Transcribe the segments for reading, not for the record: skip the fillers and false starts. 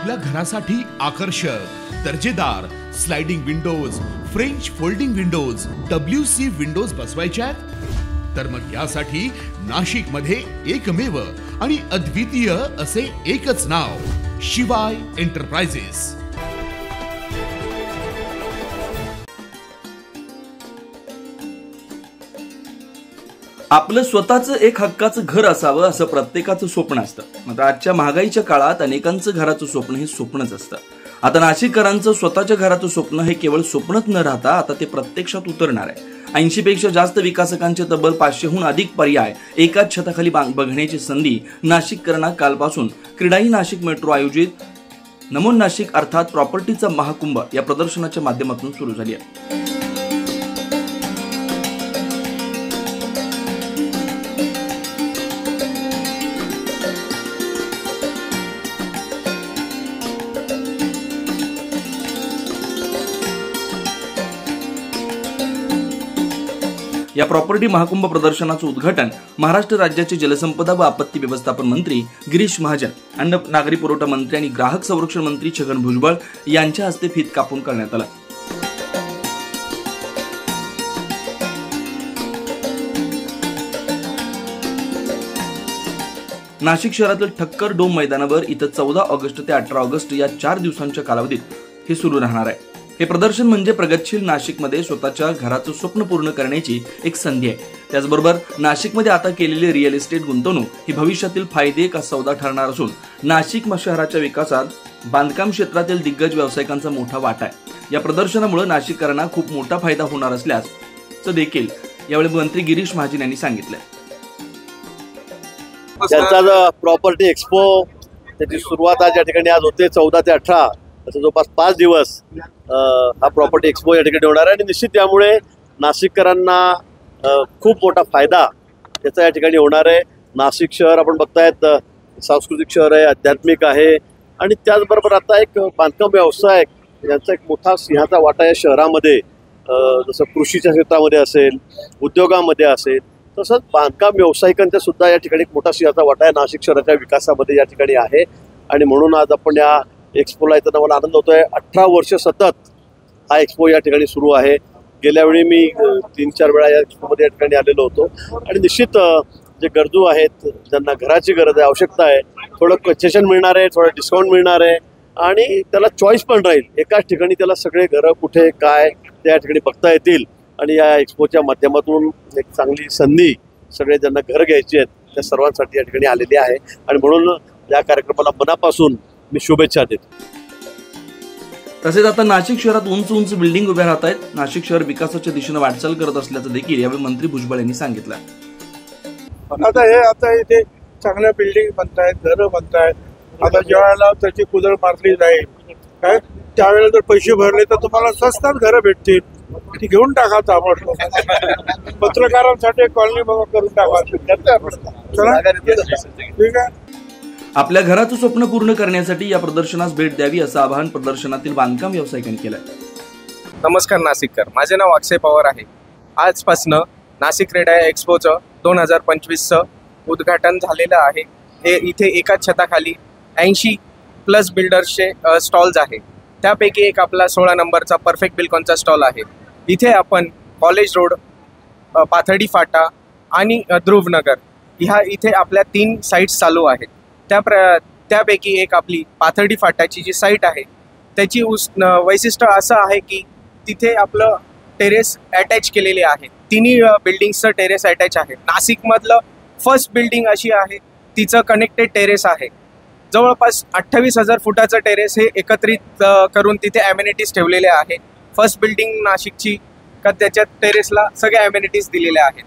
आपल्या घरासाठी आकर्षक दर्जेदार sliding windows, French folding windows, WC windows बसवायच्यात, तर मग यासाठी नाशिक मध्ये एकमेव आणि अद्वितीय असे एकच नाव, शिवाय एंटरप्राइजेस. आपलं स्वतःचं एक हक्काचं घर असावं असं प्रत्येकाचं स्वप्न असतं. मात्र आजच्या महागाईच्या काळात अनेकांचं घराचं स्वप्न हे स्वप्नच असतं. आता नाशिककरांचं स्वतःच्या घराचं स्वप्न हे केवळ स्वप्नच न राहता आता ते प्रत्यक्षात उतरणार आहे. 80 पेक्षा जास्त विकासकांचे तब्बल 500हून अधिक पर्याय एकाच छताखाली बघण्याची संधी नाशिककरांना कालपासून क्रीडाई नाशिक मेट्रो आयोजित नमो नाशिक अर्थात प्रॉपर्टीचा महाकुंभ या प्रदर्शनाच्या माध्यमातून सुरू झाली आहे. या प्रॉपर्टी महाकुंभ प्रदर्शनाचं उद्घाटन महाराष्ट्र राज्याचे जलसंपदा व आपत्ती व्यवस्थापन मंत्री गिरीश महाजन, अन्न नागरी पुरवठा मंत्री आणि ग्राहक संरक्षण मंत्री छगन भुजबळ यांच्या हस्ते फीत कापून करण्यात आलं. नाशिक शहरातील ठक्कर डोम मैदानावर इथं 14 ऑगस्ट ते 18 ऑगस्ट या 4 दिवसांच्या कालावधीत हे सुरू राहणार आहे. हे प्रदर्शन म्हणजे प्रगतशील नाशिकमध्ये स्वतःच्या घराचं स्वप्न पूर्ण करण्याची एक संधी आहे. त्याचबरोबर नाशिकमध्ये आता केलेली रिअल इस्टेट गुंतवणूक ही भविष्यातील फायदे का सौदा ठरणार असून नाशिक शहराच्या विकासात बांधकाम क्षेत्रातील दिग्गज व्यावसायिकांचा मोठा वाटा आहे. या प्रदर्शनामुळे नाशिककरांना खूप मोठा फायदा होणार असल्याचं देखील यावेळी मंत्री गिरीश महाजन यांनी सांगितलं. त्यांचा प्रॉपर्टी एक्सपो त्याची सुरुवात आज या ठिकाणी आज होते 14 ते 18 असं जवळपास 5 दिवस हा प्रॉपर्टी एक्सपो या ठिकाणी होणार आहे. आणि निश्चित त्यामुळे नाशिककरांना खूप मोठा फायदा याचा या ठिकाणी होणार आहे. नाशिक शहर आपण बघतायत सांस्कृतिक शहर आहे, आध्यात्मिक आहे आणि त्याचबरोबर आता एक बांधकाम व्यवसाय यांचा एक मोठा सिंहाचा वाटा या शहरामध्ये, जसं कृषीच्या क्षेत्रामध्ये असेल, उद्योगामध्ये असेल, तसंच बांधकाम व्यावसायिकांचा सुद्धा या ठिकाणी एक मोठा सिंहाचा वाटा आहे नाशिक शहराच्या विकासामध्ये या ठिकाणी आहे. आणि म्हणून आज आपण या एक्सपोला येताना मला आनंद होतोय. 18 वर्ष सतत हा एक्सपो या ठिकाणी सुरू आहे. गेल्या वेळी मी 3-4 वेळा या एक्सपोमध्ये या ठिकाणी आलेलो होतो. आणि निश्चित जे गरजू आहेत, ज्यांना घराची गरज आहे, आवश्यकता आहे, थोडं कन्सेशन मिळणार आहे, थोडं डिस्काउंट मिळणार आहे आणि त्याला चॉईस पण राहील. एकाच ठिकाणी त्याला सगळे घरं कुठे काय त्या ठिकाणी बघता येतील. आणि या एक्सपोच्या माध्यमातून एक चांगली संधी सगळे ज्यांना घर घ्यायची आहेत त्या सर्वांसाठी या ठिकाणी आलेली आहे. आणि म्हणून या कार्यक्रमाला मनापासून मी शुभेच्छा देतो. तसेच आता नाशिक शहरात उंच उंच बिल्डिंग उभ्या राहत आहेत. नाशिक शहर विकासाच्या दिशेने वाटचाल करत असल्याचं देखील यावेळी मंत्री भुजबळ यांनी सांगितलं. आता इथे चांगल्या बिल्डिंग बनतायत, घरं बनतायत. आता ज्यावेळेला त्याची कुदळ मारली जाईल काय त्यावेळेला जर पैसे भरले तर तुम्हाला स्वस्तात घरं भेटतील. ती घेऊन टाका ताबडतोब. पत्रकारांसाठी कॉलनी करून टाका. ठीक आहे. आपल्या घराचं स्वप्न पूर्ण करण्यासाठी या प्रदर्शनास भेट द्यावी असं आवाहन प्रदर्शनातील बांधकाम व्यावसायिकांनी केलं. नमस्कार नाशिककर, माझे नाव अक्षय पवार आहे. आजपासनं नाशिक क्रीडाई एक्सपोचं 2025चं उद्घाटन झालेलं आहे. हे इथे एकाच छताखाली 80+ बिल्डर्सचे स्टॉल्स आहे. त्यापैकी एक आपला 16 नंबरचा परफेक्ट बिल्कॉनचा स्टॉल आहे. इथे आपण कॉलेज रोड, पाथर्डी फाटा आणि ध्रुवनगर ह्या इथे आपल्या 3 साईट्स चालू आहेत. त्यापैकी एक आपली पाथर्डी फाटाची जी साईट आहे त्याची वैशिष्ट्य असं आहे की तिथे आपलं टेरेस अटॅच केलेले आहे. तिन्ही बिल्डिंग्सचं टेरेस अटॅच आहे. नाशिकमधलं फर्स्ट बिल्डिंग अशी आहे, तिचं कनेक्टेड टेरेस आहे. जवळपास 28,000 फुटाचं टेरेस हे एकत्रित करून तिथे ॲम्युनिटीज ठेवलेले आहे. फर्स्ट बिल्डिंग नाशिकची का त्याच्यात टेरेसला सगळ्या ॲम्युनिटीज दिलेल्या आहेत.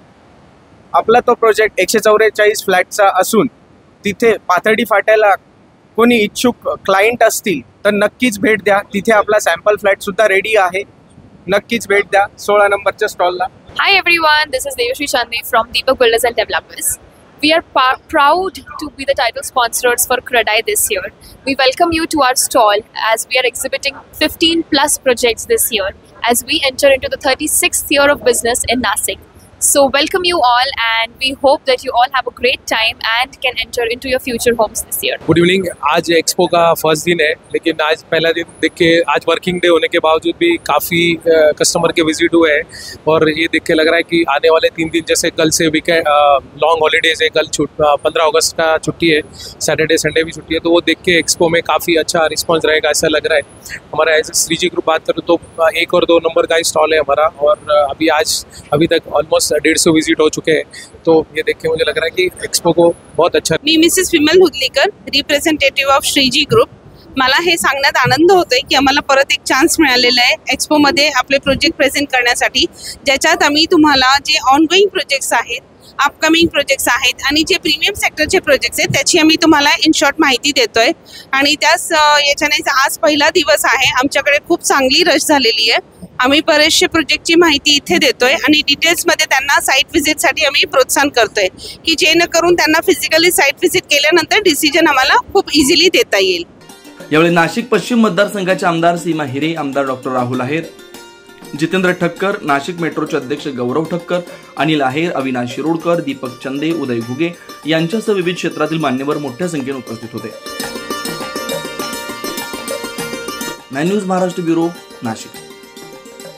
आपला तो प्रोजेक्ट 144 फ्लॅटचा असून तिथे पाथर्डी फाट्याला कोणी इच्छुक क्लायंट असतील तर नक्कीच भेट द्या. तिथे आपला सॅम्पल फ्लॅट सुद्धा रेडी आहे. नक्कीच भेट द्या 16 नंबरच्या स्टॉलला. Hi everyone, this is Devashri Chandni from Deepak Builders and Developers. We are proud to be the title sponsors for Credai this year. We welcome you to our stall as we are exhibiting 15+ projects this year as we enter into the 36th year of business in Nashik. So welcome you all, and we hope that you all have a great time and can enter into your future homes this year. Good evening. आज expo का first दिन है, लेकिन आज पहला दिन देख के आज वर्किंग डे होने के बावजूद भी काफ़ी कस्टमर के विजिट हुए हैं और ये देख के लग रहा है कि आने वाले 3 दिन, जैसे कल से वीकेंड लॉन्ग हॉलीडेज है, कल 15 अगस्त का छुट्टी है, सैटरडे संडे भी छुट्टी है, तो वो देख के एक्सपो में काफ़ी अच्छा रिस्पॉन्स रहेगा ऐसा लग रहा है। हमारा एज श्रीजी ग्रुप बात करूँ तो 1 और 2 नंबर का ही स्टॉल है हमारा, और अभी तक ऑलमोस्ट 150 विजिट हो चुके हैं, तो ये देख के मुझे लग रहा है कि एक्सपो को बहुत अच्छा। मी Mrs Vimal Hudlikar, representative of Shriji group. मला हे सांगण्यात आनंद होतोय की आम्हाला परत एक चान्स मिळालेला आहे एक्सपोमध्ये आपले प्रोजेक्ट प्रेझेंट करण्यासाठी, ज्याच्यात आम्ही तुम्हाला जे ऑनगोईंग प्रोजेक्ट्स आहेत, अपकमिंग प्रोजेक्ट्स आहेत आणि जे प्रीमियम सेक्टरचे प्रोजेक्ट्स आहेत त्याची आम्ही तुम्हाला इन शॉर्ट माहिती देतोय। आणि त्याच याच्याने आज पहिला दिवस आहे, आमच्याकडे खूप चांगली रश झालेली आहे। आम्ही बरेचशे प्रोजेक्टची माहिती इथे देतोय आणि डिटेल्समध्ये त्यांना साईट व्हिजिटसाठी आम्ही प्रोत्साहन करतोय की जेणेकरून त्यांना फिजिकली साईट व्हिजिट केल्यानंतर डिसिजन आम्हाला खूप इझिली देता येईल। यावेळी नाशिक पश्चिम मतदारसंघाचे आमदार सीमा हिरे, आमदार डॉक्टर राहुल आहेर, जितेंद्र ठक्कर, नाशिक मेट्रोचे अध्यक्ष गौरव ठक्कर, अनिल आहेर, अविनाश शिरोडकर, दीपक चंदे, उदय घुगे यांच्यासह विविध क्षेत्रातील मान्यवर मोठ्या संख्येने उपस्थित होते। Man news Maharashtra bureau, Nashik.